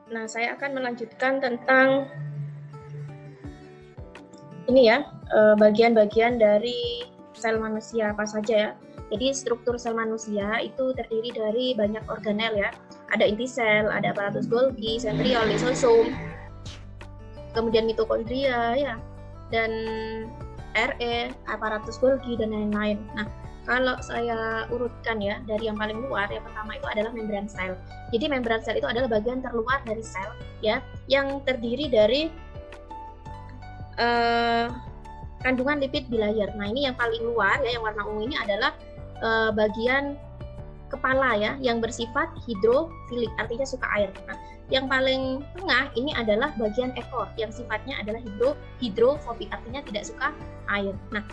Nah, saya akan melanjutkan tentang ini ya, bagian-bagian dari sel manusia apa saja ya. Jadi struktur sel manusia itu terdiri dari banyak organel ya. Ada inti sel, ada aparatus Golgi, sentriol, lisosom, kemudian mitokondria ya, dan RE, aparatus Golgi dan lain-lain. Nah, kalau saya urutkan ya dari yang paling luar, yang pertama itu adalah membran sel. Jadi membran sel itu adalah bagian terluar dari sel ya, yang terdiri dari kandungan lipid bilayer. Nah, ini yang paling luar ya, yang warna ungu ini adalah bagian kepala ya, yang bersifat hidrofilik, artinya suka air. Nah, yang paling tengah ini adalah bagian ekor, yang sifatnya adalah hidrofobik, artinya tidak suka air. Nah,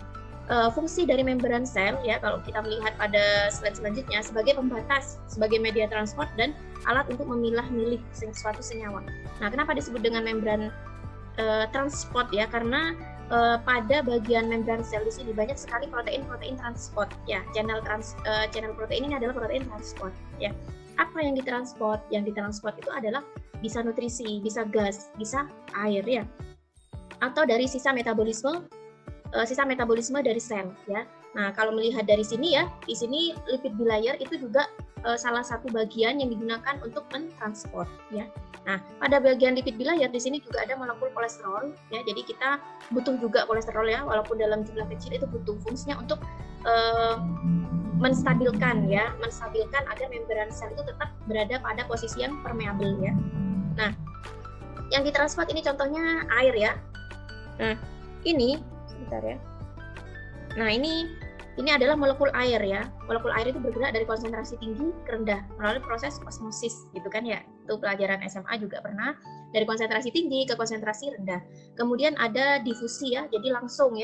fungsi dari membran sel ya, kalau kita melihat pada slide selanjutnya, sebagai pembatas, sebagai media transport dan alat untuk memilah-milih suatu senyawa. Nah, kenapa disebut dengan membran transport ya, karena pada bagian membran sel di sini banyak sekali protein transport ya. Channel protein ini adalah protein transport ya. Apa yang ditransport? Yang ditransport itu adalah bisa nutrisi, bisa gas, bisa air ya, atau dari sisa metabolisme dari sel ya. Nah, kalau melihat dari sini ya, di sini lipid bilayer itu juga salah satu bagian yang digunakan untuk mentransport ya. Nah, pada bagian lipid bilayer di sini juga ada molekul kolesterol ya. Jadi kita butuh juga kolesterol ya, walaupun dalam jumlah kecil itu butuh, fungsinya untuk menstabilkan agar membran sel itu tetap berada pada posisi yang permeabel ya. Nah, yang ditransport ini contohnya air ya. Nah, ini sebentar ya. Nah, ini adalah molekul air ya. Molekul air itu bergerak dari konsentrasi tinggi ke rendah melalui proses osmosis gitu kan ya. Itu pelajaran SMA juga pernah, dari konsentrasi tinggi ke konsentrasi rendah. Kemudian ada difusi ya. Jadi langsung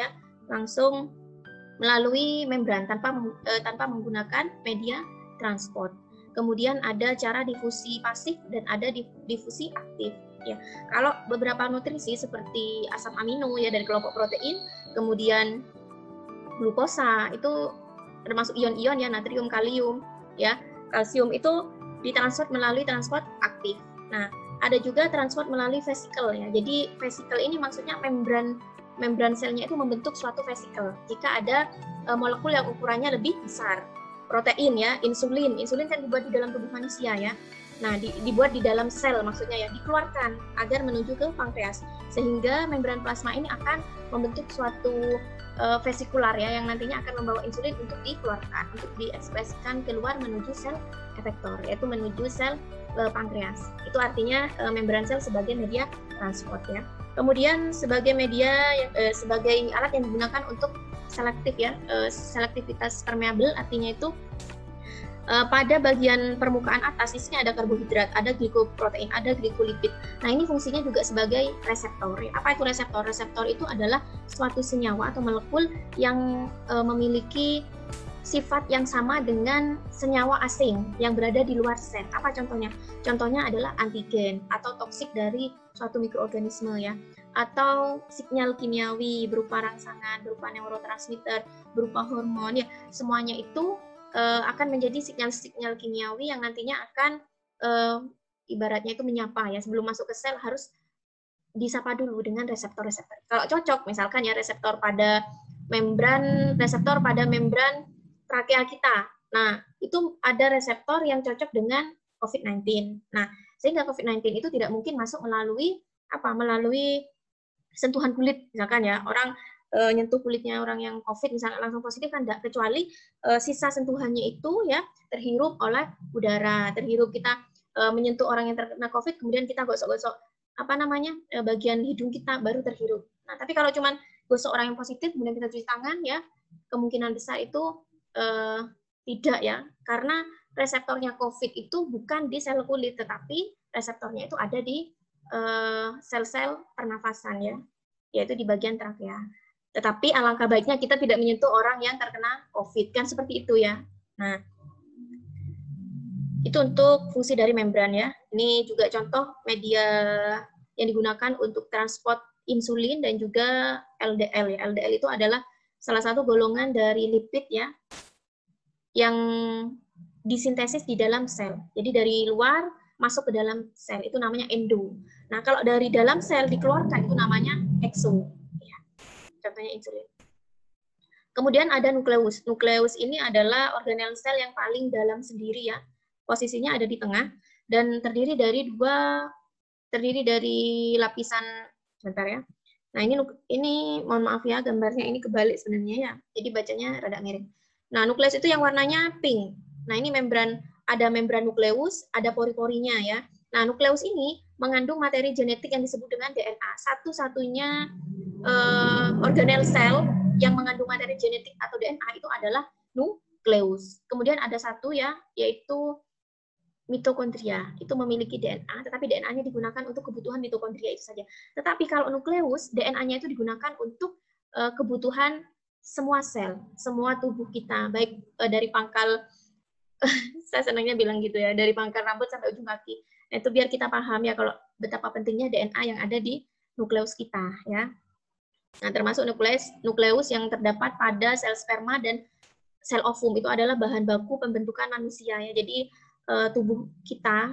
melalui membran tanpa menggunakan media transport. Kemudian ada cara difusi pasif dan ada difusi aktif ya. Kalau beberapa nutrisi seperti asam amino ya dari kelompok protein, kemudian glukosa itu termasuk ion-ion ya, natrium, kalium ya. Kalsium itu ditransport melalui transport aktif. Nah, ada juga transport melalui vesikel ya. Jadi vesikel ini maksudnya membran selnya itu membentuk suatu vesikel jika ada molekul yang ukurannya lebih besar. Protein ya, insulin kan dibuat di dalam tubuh manusia ya. Nah, dibuat di dalam sel maksudnya ya, dikeluarkan agar menuju ke pankreas, sehingga membran plasma ini akan membentuk suatu vesikular ya, yang nantinya akan membawa insulin untuk dikeluarkan, untuk diekspresikan keluar menuju sel efektor, yaitu menuju sel pankreas. Itu artinya membran sel sebagai media transport ya. Kemudian sebagai media sebagai alat yang digunakan untuk selektif ya, selektivitas permeabel, artinya itu pada bagian permukaan atas di sini ada karbohidrat, ada glikoprotein, ada glikolipid. Nah, ini fungsinya juga sebagai reseptor. Apa itu reseptor? Reseptor itu adalah suatu senyawa atau molekul yang memiliki sifat yang sama dengan senyawa asing yang berada di luar sel. Apa contohnya? Contohnya adalah antigen atau toksik dari suatu mikroorganisme ya, atau sinyal kimiawi berupa rangsangan, berupa neurotransmitter, berupa hormon ya. Semuanya itu akan menjadi sinyal-sinyal kimiawi yang nantinya akan ibaratnya itu menyapa ya, sebelum masuk ke sel harus disapa dulu dengan reseptor-reseptor. Kalau cocok misalkan ya reseptor pada membran trakea kita. Nah, itu ada reseptor yang cocok dengan COVID-19. Nah, sehingga COVID-19 itu tidak mungkin masuk melalui sentuhan kulit misalkan ya. Orang nyentuh kulitnya orang yang COVID misalnya langsung positif kan enggak, kecuali sisa sentuhannya itu ya terhirup oleh udara, terhirup kita menyentuh orang yang terkena COVID, kemudian kita gosok-gosok bagian hidung kita baru terhirup. Nah, tapi kalau cuman gosok orang yang positif kemudian kita cuci tangan ya, kemungkinan besar itu tidak ya, karena reseptornya COVID itu bukan di sel kulit, tetapi reseptornya itu ada di sel-sel pernafasan ya, yaitu di bagian trakea. Tetapi alangkah baiknya kita tidak menyentuh orang yang terkena COVID, kan seperti itu ya. Nah, itu untuk fungsi dari membran ya. Ini juga contoh media yang digunakan untuk transport insulin dan juga LDL ya. LDL itu adalah salah satu golongan dari lipid ya, yang disintesis di dalam sel. Jadi dari luar masuk ke dalam sel, itu namanya endo. Nah, kalau dari dalam sel dikeluarkan itu namanya exo. Ya, contohnya insulin. Kemudian ada nukleus. Nukleus ini adalah organel sel yang paling dalam sendiri ya. Posisinya ada di tengah dan terdiri dari lapisan, sebentar ya. Nah, ini mohon maaf ya, gambarnya ini kebalik sebenarnya ya. Jadi bacanya rada miring. Nah, nukleus itu yang warnanya pink. Nah, ini ada membran nukleus, ada pori-porinya ya. Nah, nukleus ini mengandung materi genetik yang disebut dengan DNA. Satu-satunya organel sel yang mengandung materi genetik atau DNA itu adalah nukleus. Kemudian ada satu ya, yaitu mitokondria. Itu memiliki DNA, tetapi DNA-nya digunakan untuk kebutuhan mitokondria itu saja. Tetapi kalau nukleus, DNA-nya itu digunakan untuk kebutuhan semua sel, semua tubuh kita, baik dari pangkal saya senangnya bilang gitu ya, dari pangkal rambut sampai ujung kaki. Nah, itu biar kita paham ya kalau betapa pentingnya DNA yang ada di nukleus kita ya. Nah, termasuk nukleus yang terdapat pada sel sperma dan sel ovum itu adalah bahan baku pembentukan manusia ya. Jadi tubuh kita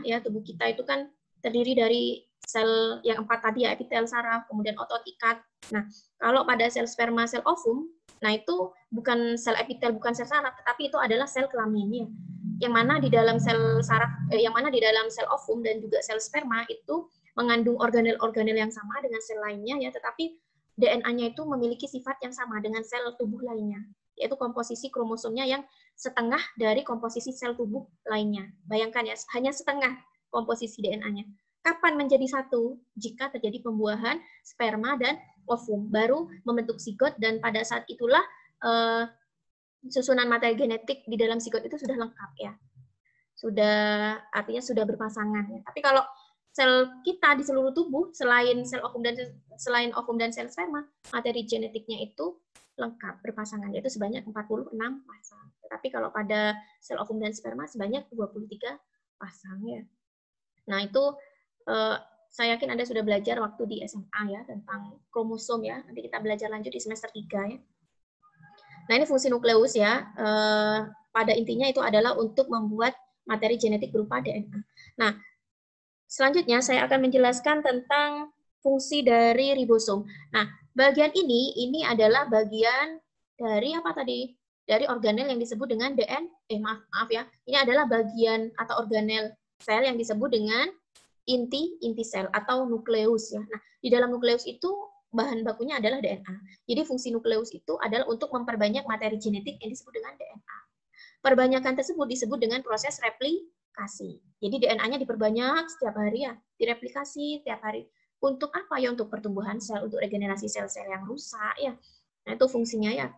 itu kan terdiri dari sel yang 4 tadi ya, epitel, saraf, kemudian otot, ikat. Nah, kalau pada sel sperma, sel ovum, nah itu bukan sel epitel, bukan sel saraf, tetapi itu adalah sel kelamin ya. Yang mana di dalam sel saraf, yang mana di dalam sel ovum dan juga sel sperma itu mengandung organel-organel yang sama dengan sel lainnya ya, tetapi DNA-nya itu memiliki sifat yang sama dengan sel tubuh lainnya, yaitu komposisi kromosomnya yang setengah dari komposisi sel tubuh lainnya. Bayangkan ya, hanya setengah komposisi DNA-nya. Kapan menjadi satu? Jika terjadi pembuahan sperma dan ovum, baru membentuk zigot, dan pada saat itulah susunan materi genetik di dalam zigot itu sudah lengkap ya. Artinya sudah berpasangan ya. Tapi kalau sel kita di seluruh tubuh selain ovum dan sel sperma, materi genetiknya itu lengkap berpasangan, yaitu sebanyak 46 pasang. Tetapi kalau pada sel ovum dan sperma sebanyak 23 pasang ya. Nah, itu saya yakin Anda sudah belajar waktu di SMA ya tentang kromosom ya. Nanti kita belajar lanjut di semester 3 ya. Nah, ini fungsi nukleus ya. Pada intinya itu adalah untuk membuat materi genetik berupa DNA. Nah, selanjutnya saya akan menjelaskan tentang fungsi dari ribosom. Nah, bagian ini adalah bagian dari apa tadi? Dari organel yang disebut dengan maaf ya. Ini adalah bagian atau organel sel yang disebut dengan inti sel atau nukleus ya. Nah, di dalam nukleus itu bahan bakunya adalah DNA. Jadi fungsi nukleus itu adalah untuk memperbanyak materi genetik yang disebut dengan DNA. Perbanyakan tersebut disebut dengan proses replikasi. Jadi DNA-nya diperbanyak setiap hari ya, direplikasi setiap hari. Untuk apa ya? Untuk pertumbuhan sel, untuk regenerasi sel-sel yang rusak ya. Nah, itu fungsinya ya.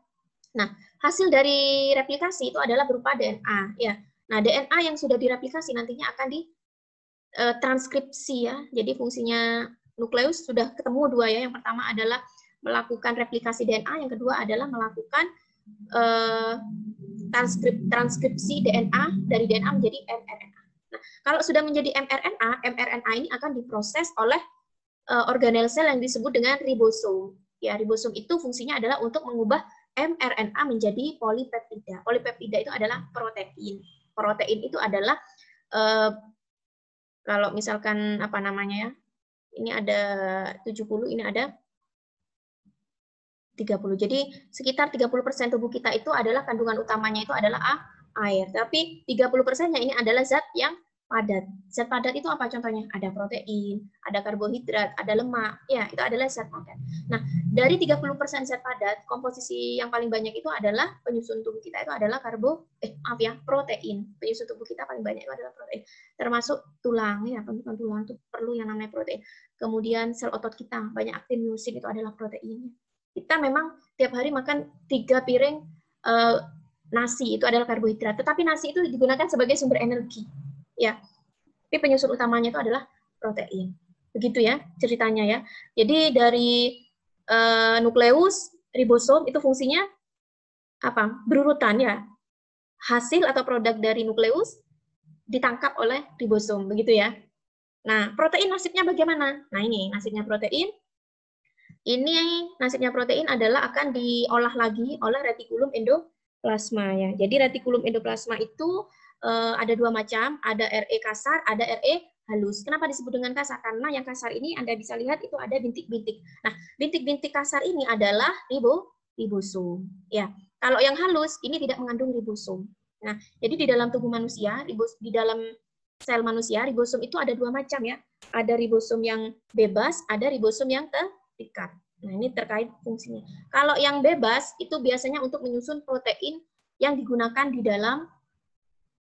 Nah, hasil dari replikasi itu adalah berupa DNA ya. Nah, DNA yang sudah direplikasi nantinya akan ditranskripsi ya. Jadi fungsinya nukleus sudah ketemu dua ya. Yang pertama adalah melakukan replikasi DNA, yang kedua adalah melakukan transkripsi DNA dari DNA menjadi mRNA. Nah, kalau sudah menjadi mRNA ini akan diproses oleh organel sel yang disebut dengan ribosom. Ya, ribosom itu fungsinya adalah untuk mengubah mRNA menjadi polipeptida. Polipeptida itu adalah protein. Protein itu adalah kalau misalkan apa namanya ya? Ini ada 70, ini ada 30. Jadi sekitar 30% tubuh kita itu adalah kandungan utamanya itu adalah air. Tapi 30%-nya ini adalah zat yang padat. Zat padat itu apa contohnya? Ada protein, ada karbohidrat, ada lemak. Ya, itu adalah zat padat. Nah, dari 30% zat padat, komposisi yang paling banyak itu adalah penyusun tubuh kita itu adalah protein. Penyusun tubuh kita paling banyak itu adalah protein. Termasuk tulang ya, pembentukan tulang itu perlu yang namanya protein. Kemudian sel otot kita, banyak aktin myosin itu adalah proteinnya. Kita memang tiap hari makan 3 piring nasi, itu adalah karbohidrat. Tetapi nasi itu digunakan sebagai sumber energi. Ya, tapi penyusun utamanya itu adalah protein. Begitu ya ceritanya ya. Jadi dari nukleus, ribosom itu fungsinya apa? Berurutan ya. Hasil atau produk dari nukleus ditangkap oleh ribosom, begitu ya. Nah, protein nasibnya bagaimana? Nah, ini nasibnya protein. Ini nasibnya protein adalah akan diolah lagi oleh retikulum endoplasma ya. Jadi retikulum endoplasma itu ada dua macam, ada RE kasar, ada RE halus. Kenapa disebut dengan kasar? Karena yang kasar ini Anda bisa lihat itu ada bintik-bintik. Nah, bintik-bintik kasar ini adalah ribosom. Ya, kalau yang halus ini tidak mengandung ribosom. Nah, jadi di dalam tubuh manusia, di dalam sel manusia, ribosom itu ada dua macam ya. Ada ribosom yang bebas, ada ribosom yang terikat. Nah, ini terkait fungsinya. Kalau yang bebas itu biasanya untuk menyusun protein yang digunakan di dalam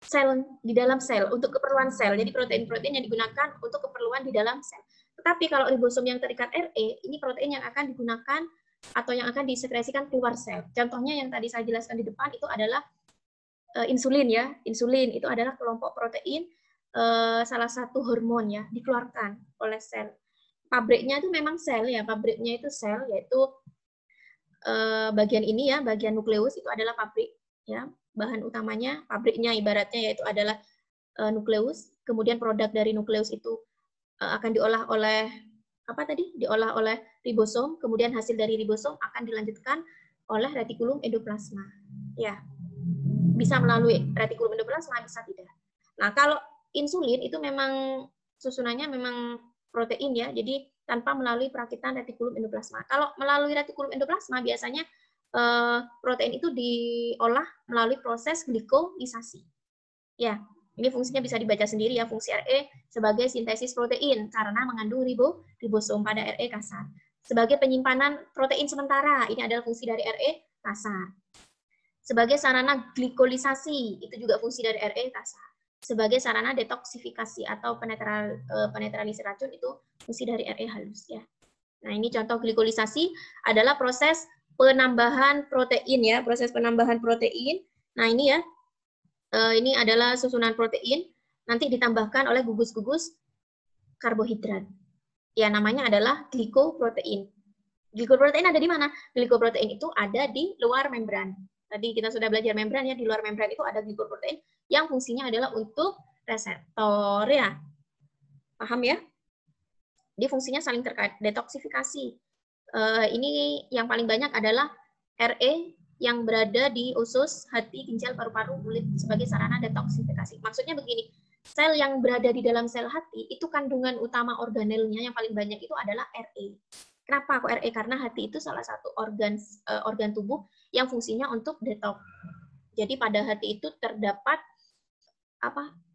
sel untuk keperluan sel. Jadi protein-protein yang digunakan untuk keperluan di dalam sel. Tetapi kalau ribosom yang terikat RE, ini protein yang akan digunakan atau yang akan disekresikan keluar sel. Contohnya yang tadi saya jelaskan di depan itu adalah insulin ya. Insulin itu adalah kelompok protein salah satu hormon ya, dikeluarkan oleh sel. Pabriknya itu memang sel ya, pabriknya itu sel, yaitu bagian ini ya, bagian nukleus itu adalah pabrik ya. Bahan utamanya, pabriknya ibaratnya yaitu adalah nukleus. Kemudian produk dari nukleus itu akan diolah oleh apa tadi? Diolah oleh ribosom. Kemudian hasil dari ribosom akan dilanjutkan oleh retikulum endoplasma. Ya, bisa melalui retikulum endoplasma, bisa tidak. Nah, kalau insulin itu memang susunannya memang protein ya, jadi tanpa melalui perakitan retikulum endoplasma. Kalau melalui retikulum endoplasma biasanya protein itu diolah melalui proses glikolisasi. Ya, ini fungsinya bisa dibaca sendiri ya, fungsi RE sebagai sintesis protein karena mengandung ribosom pada RE kasar. Sebagai penyimpanan protein sementara, ini adalah fungsi dari RE kasar. Sebagai sarana glikolisasi, itu juga fungsi dari RE kasar. Sebagai sarana detoksifikasi atau penetralisir racun, itu fungsi dari RE halus ya. Nah, ini contoh glikolisasi adalah proses penambahan protein ya, proses penambahan protein. Nah, ini ya, ini adalah susunan protein, nanti ditambahkan oleh gugus-gugus karbohidrat. Ya, namanya adalah glikoprotein. Glikoprotein ada di mana? Glikoprotein itu ada di luar membran. Tadi kita sudah belajar membran ya, di luar membran itu ada glikoprotein yang fungsinya adalah untuk reseptor ya. Paham ya? Dia fungsinya saling terkait, detoksifikasi. Ini yang paling banyak adalah RE yang berada di usus, hati, ginjal, paru-paru, kulit sebagai sarana detoksifikasi. Maksudnya begini, sel yang berada di dalam sel hati itu kandungan utama organelnya yang paling banyak itu adalah RE. Kenapa kok RE? Karena hati itu salah satu organ tubuh yang fungsinya untuk detoks. Jadi pada hati itu terdapat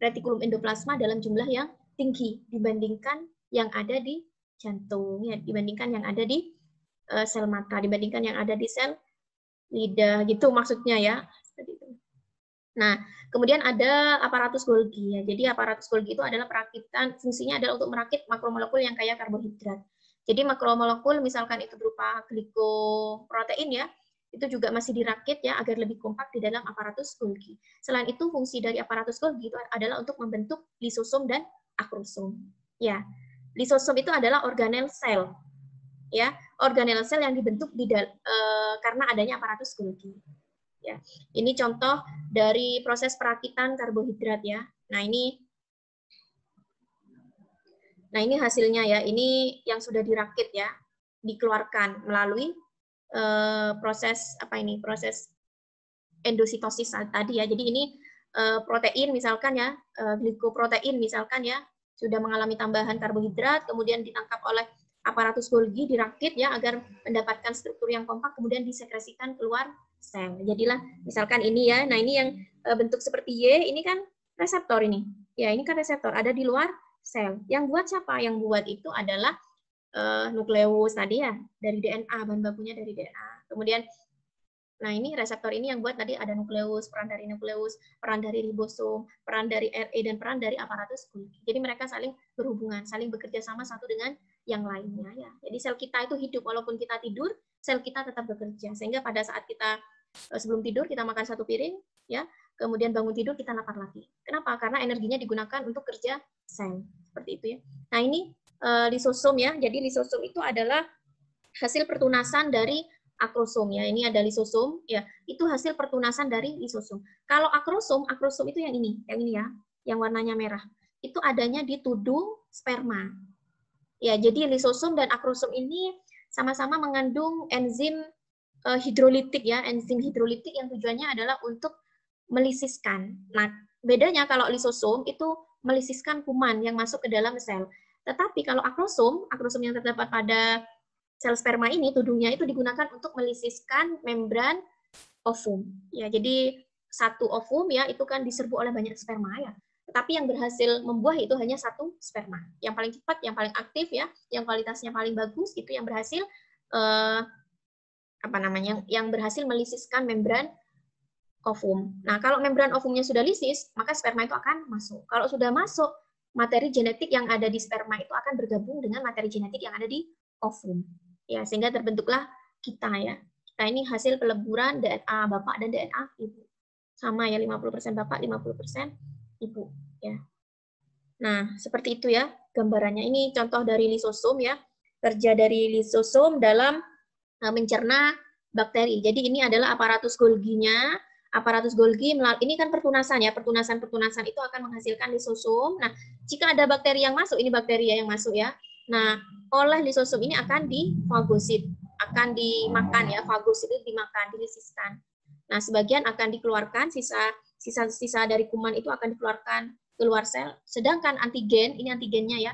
retikulum endoplasma dalam jumlah yang tinggi dibandingkan yang ada di jantung ya, dibandingkan yang ada di sel mata, dibandingkan yang ada di sel lidah gitu maksudnya ya. Nah, kemudian ada aparatus Golgi ya. Jadi aparatus Golgi itu adalah perakitan, fungsinya adalah untuk merakit makromolekul yang kaya karbohidrat. Jadi makromolekul misalkan itu berupa glikoprotein ya, itu juga masih dirakit ya agar lebih kompak di dalam aparatus Golgi. Selain itu fungsi dari aparatus Golgi itu adalah untuk membentuk lisosom dan akrosom. Ya, lisosom itu adalah organel sel. Ya, organel sel yang dibentuk karena adanya aparatus Golgi. Ya, ini contoh dari proses perakitan karbohidrat ya. Nah ini hasilnya ya. Ini yang sudah dirakit ya, dikeluarkan melalui proses proses endositosis tadi ya. Jadi ini protein misalkan ya, glikoprotein misalkan ya, sudah mengalami tambahan karbohidrat, kemudian ditangkap oleh aparatus Golgi, dirakit ya agar mendapatkan struktur yang kompak, kemudian disekresikan keluar sel. Jadilah misalkan ini ya. Nah, ini yang bentuk seperti Y, ini kan reseptor ini. Ya, ini kan reseptor ada di luar sel. Yang buat siapa? Yang buat itu adalah nukleus tadi ya, dari DNA, bahan bakunya dari DNA. Kemudian nah, ini reseptor ini yang buat tadi ada nukleus, peran dari nukleus, peran dari ribosom, peran dari RE, dan peran dari aparatus Golgi. Jadi mereka saling berhubungan, saling bekerja sama satu dengan yang lainnya ya. Jadi sel kita itu hidup walaupun kita tidur, sel kita tetap bekerja. Sehingga pada saat kita sebelum tidur kita makan satu piring ya, kemudian bangun tidur kita lapar lagi. Kenapa? Karena energinya digunakan untuk kerja sel. Seperti itu ya. Nah, ini lisosom ya. Jadi lisosom itu adalah hasil pertunasan dari akrosom ya. Ini ada lisosom ya. Itu hasil pertunasan dari lisosom. Kalau akrosom itu yang ini ya, yang warnanya merah. Itu adanya di tudung sperma. Ya, jadi lisosom dan akrosom ini sama-sama mengandung enzim hidrolitik ya, enzim hidrolitik yang tujuannya adalah untuk melisiskan. Nah, bedanya kalau lisosom itu melisiskan kuman yang masuk ke dalam sel. Tetapi kalau akrosom yang terdapat pada sel sperma ini, tudungnya itu digunakan untuk melisiskan membran ovum. Ya, jadi satu ovum ya itu kan diserbu oleh banyak sperma ya. Tetapi yang berhasil membuah itu hanya satu sperma. Yang paling cepat, yang paling aktif ya, yang kualitasnya paling bagus itu yang berhasil yang berhasil melisiskan membran ovum. Nah, kalau membran ovumnya sudah lisis, maka sperma itu akan masuk. Kalau sudah masuk, materi genetik yang ada di sperma itu akan bergabung dengan materi genetik yang ada di ovum. Ya, sehingga terbentuklah kita ya. Kita ini hasil peleburan DNA bapak dan DNA ibu. Sama ya, 50% bapak, 50% ibu ya. Nah, seperti itu ya gambarannya. Ini contoh dari lisosom ya. Kerja dari lisosom dalam mencerna bakteri. Jadi ini adalah aparatus Golgi-nya. Aparatus Golgi ini kan pertunasan ya. Pertunasan itu akan menghasilkan lisosom. Nah, jika ada bakteri yang masuk, ini bakteria yang masuk ya. Nah, oleh lisosom ini akan difagosit, akan dimakan ya. Fagosit itu dimakan, dilisiskan. Nah, sebagian akan dikeluarkan, sisa dari kuman itu akan dikeluarkan keluar sel. Sedangkan antigen, ini antigennya ya.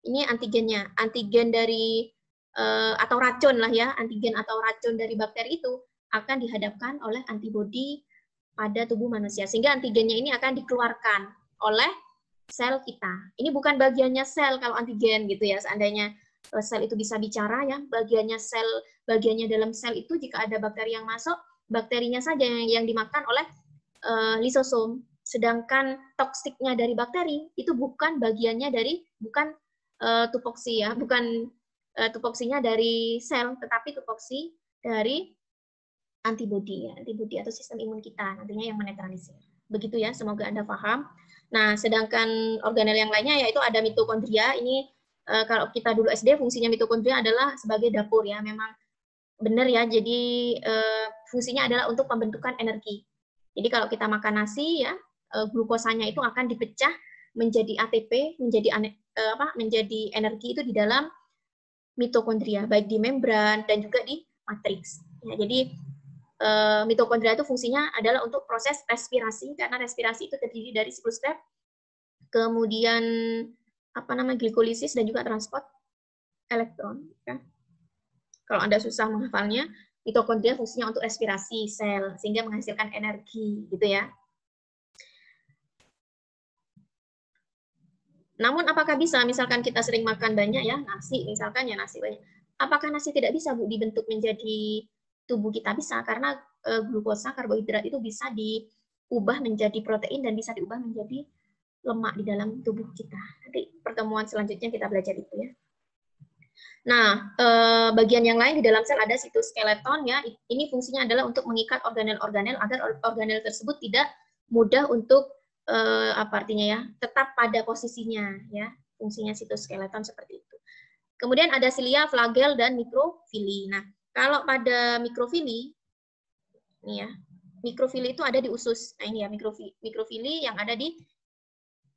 Ini antigennya. Antigen dari atau racun lah ya, antigen atau racun dari bakteri itu akan dihadapkan oleh antibodi pada tubuh manusia. Sehingga antigennya ini akan dikeluarkan oleh sel kita. Ini bukan bagiannya sel kalau antigen gitu ya. Seandainya sel itu bisa bicara ya, bagiannya dalam sel itu jika ada bakteri yang masuk, bakterinya saja yang dimakan oleh lisosom. Sedangkan toksiknya dari bakteri itu bukan bagiannya dari tupoksi ya, bukan tupoksinya dari sel, tetapi tupoksi dari antibodi ya, antibodi atau sistem imun kita nantinya yang menetralisir. Begitu ya, semoga Anda paham. Nah, sedangkan organel yang lainnya yaitu ada mitokondria. Ini kalau kita dulu SD fungsinya mitokondria adalah sebagai dapur ya, memang benar ya. Jadi fungsinya adalah untuk pembentukan energi. Jadi kalau kita makan nasi ya, glukosanya itu akan dipecah menjadi ATP, menjadi energi itu di dalam mitokondria, baik di membran dan juga di matriks. Ya, jadi mitokondria itu fungsinya adalah untuk proses respirasi, karena respirasi itu terdiri dari siklus Krebs, kemudian glikolisis dan juga transport elektron. Ya. Kalau Anda susah menghafalnya, mitokondria fungsinya untuk respirasi sel, sehingga menghasilkan energi, gitu ya. Namun apakah bisa, misalkan kita sering makan banyak ya, nasi, misalkan ya nasi banyak. Apakah nasi tidak bisa, Bu, dibentuk menjadi tubuh kita? Bisa, karena glukosa, karbohidrat itu bisa diubah menjadi protein dan bisa diubah menjadi lemak di dalam tubuh kita. Nanti pertemuan selanjutnya kita belajar itu ya. Nah, bagian yang lain di dalam sel ada sitoskeleton ya. Ini fungsinya adalah untuk mengikat organel-organel agar organel tersebut tidak mudah untuk tetap pada posisinya ya. Fungsinya sitoskeleton seperti itu. Kemudian ada silia, flagel dan mikrofili. Nah, kalau pada mikrofili ini ya. Mikrofili itu ada di usus. Nah, ini ya mikrofili yang ada di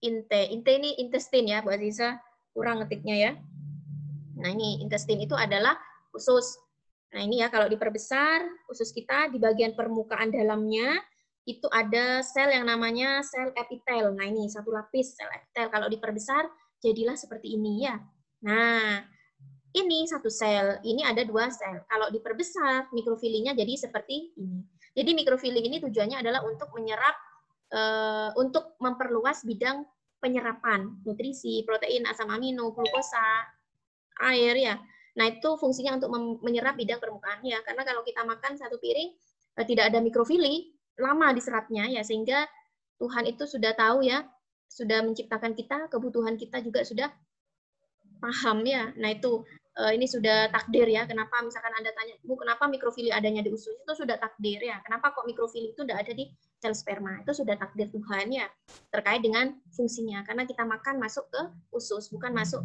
inte. Inte ini intestine ya, Bu Aziza. Kurang ngetiknya ya. Nah, ini intestine itu adalah usus. Nah, ini ya kalau diperbesar usus kita di bagian permukaan dalamnya itu ada sel yang namanya sel epitel. Nah, ini satu lapis sel epitel. Kalau diperbesar jadilah seperti ini ya. Nah, ini satu sel, ini ada dua sel. Kalau diperbesar mikrofilinya jadi seperti ini. Jadi mikrofili ini tujuannya adalah untuk menyerap untuk memperluas bidang penyerapan nutrisi, protein, asam amino, glukosa, air ya. Nah, itu fungsinya untuk menyerap bidang permukaannya. Karena kalau kita makan satu piring tidak ada mikrofili, lama diserapnya ya, sehingga Tuhan itu sudah tahu ya, sudah menciptakan kita, kebutuhan kita juga sudah paham ya. Nah, itu ini sudah takdir ya. Kenapa misalkan Anda tanya, Bu, kenapa mikrofili adanya di usus? Itu sudah takdir ya. Kenapa kok mikrofili itu tidak ada di sel sperma? Itu sudah takdir Tuhan ya, terkait dengan fungsinya. Karena kita makan masuk ke usus, bukan masuk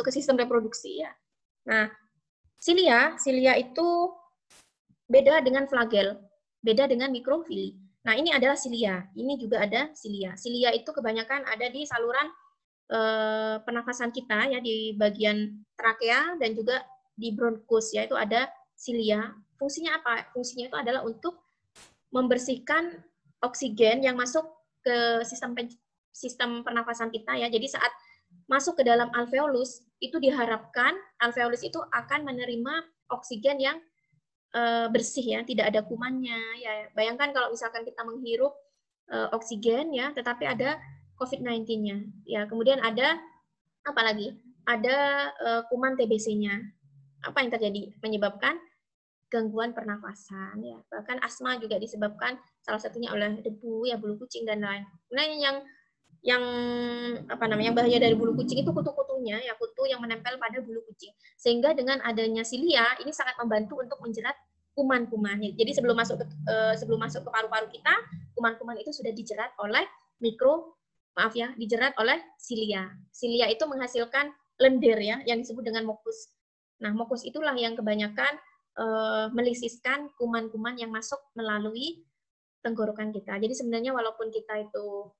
ke sistem reproduksi ya. Nah, silia itu beda dengan flagel, beda dengan mikrofili. Nah, ini adalah silia. Ini juga ada silia. Silia itu kebanyakan ada di saluran pernafasan kita ya, di bagian trakea dan juga di bronkus ya, itu ada silia. Fungsinya apa? Fungsinya itu adalah untuk membersihkan oksigen yang masuk ke sistem pernafasan kita ya. Jadi saat masuk ke dalam alveolus itu diharapkan alveolus itu akan menerima oksigen yang bersih ya, tidak ada kumannya ya. Bayangkan kalau misalkan kita menghirup oksigen ya, tetapi ada COVID-19-nya. Ya, kemudian ada apa lagi? Ada kuman TBC-nya. Apa yang terjadi? Menyebabkan gangguan pernafasan ya. Bahkan asma juga disebabkan salah satunya oleh debu ya, bulu kucing dan lain. Kemudian yang apa namanya, bahaya dari bulu kucing itu kutu-kutunya ya, kutu yang menempel pada bulu kucing. Sehingga dengan adanya silia ini sangat membantu untuk menjerat kuman-kuman. Jadi sebelum masuk ke paru-paru kita, kuman-kuman itu sudah dijerat oleh dijerat oleh silia. Silia itu menghasilkan lendir ya, yang disebut dengan mukus. Nah, mukus itulah yang kebanyakan melisiskan kuman-kuman yang masuk melalui tenggorokan kita. Jadi sebenarnya walaupun kita itu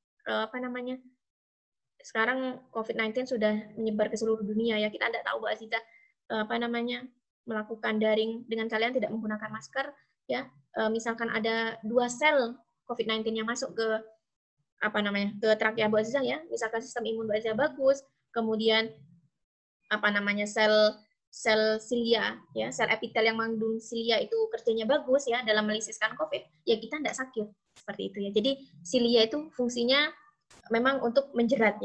sekarang COVID-19 sudah menyebar ke seluruh dunia ya, kita tidak tahu Mbak Aziza melakukan daring dengan kalian tidak menggunakan masker ya. Misalkan ada 2 sel COVID-19 yang masuk ke ke trakea Mbak Aziza ya, misalkan sistem imun Mbak Aziza bagus, kemudian sel silia ya, sel epitel yang mengandung silia itu kerjanya bagus ya dalam melisiskan COVID, ya kita tidak sakit seperti itu ya. Jadi silia itu fungsinya memang untuk menjerat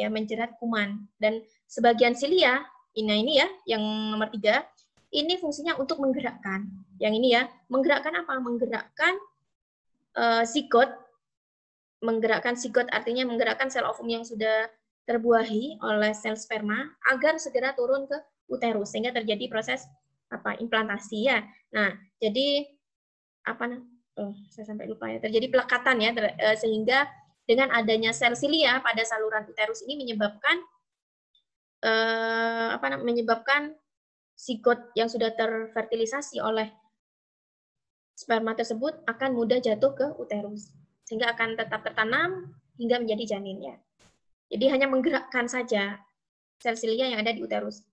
kuman, dan sebagian silia ini ya yang nomor 3 ini fungsinya untuk menggerakkan. Yang ini ya, menggerakkan apa? Menggerakkan zigot. Menggerakkan zigot artinya menggerakkan sel ovum yang sudah terbuahi oleh sel sperma agar segera turun ke uterus sehingga terjadi proses implantasi ya. Nah, jadi saya sampai lupa ya. Terjadi pelekatan ya, sehingga dengan adanya sel silia pada saluran uterus ini menyebabkan zigot yang sudah terfertilisasi oleh sperma tersebut akan mudah jatuh ke uterus sehingga akan tetap tertanam hingga menjadi janin ya. Jadi hanya menggerakkan saja sel silia yang ada di uterus.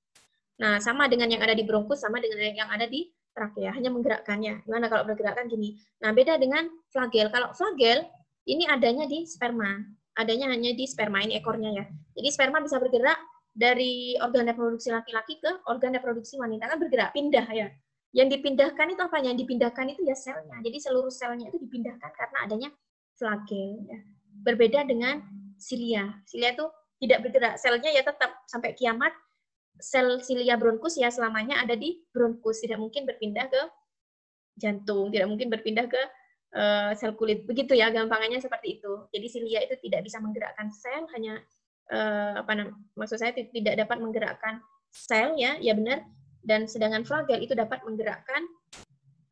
Nah, sama dengan yang ada di bronkus, sama dengan yang ada di trakea, hanya menggerakkannya. Gimana kalau bergerakkan gini? Nah, beda dengan flagel. Kalau flagel ini adanya di sperma, adanya hanya di sperma, ini ekornya ya. Jadi sperma bisa bergerak dari organ reproduksi laki-laki ke organ reproduksi wanita, kan bergerak, pindah ya. Yang dipindahkan itu apa? Yang dipindahkan itu ya selnya. Jadi seluruh selnya itu dipindahkan karena adanya flagel. Ya. Berbeda dengan silia. Silia itu tidak bergerak, selnya ya tetap sampai kiamat. Sel silia bronkus ya selamanya ada di bronkus, tidak mungkin berpindah ke jantung, tidak mungkin berpindah ke sel kulit. Begitu ya gampangannya seperti itu. Jadi silia itu tidak bisa menggerakkan sel, hanya maksud saya tidak dapat menggerakkan sel ya benar. Dan sedangkan flagel itu dapat menggerakkan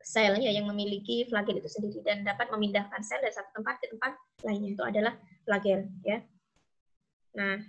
sel ya yang memiliki flagel itu sendiri dan dapat memindahkan sel dari satu tempat ke tempat lainnya, itu adalah flagel ya. Nah,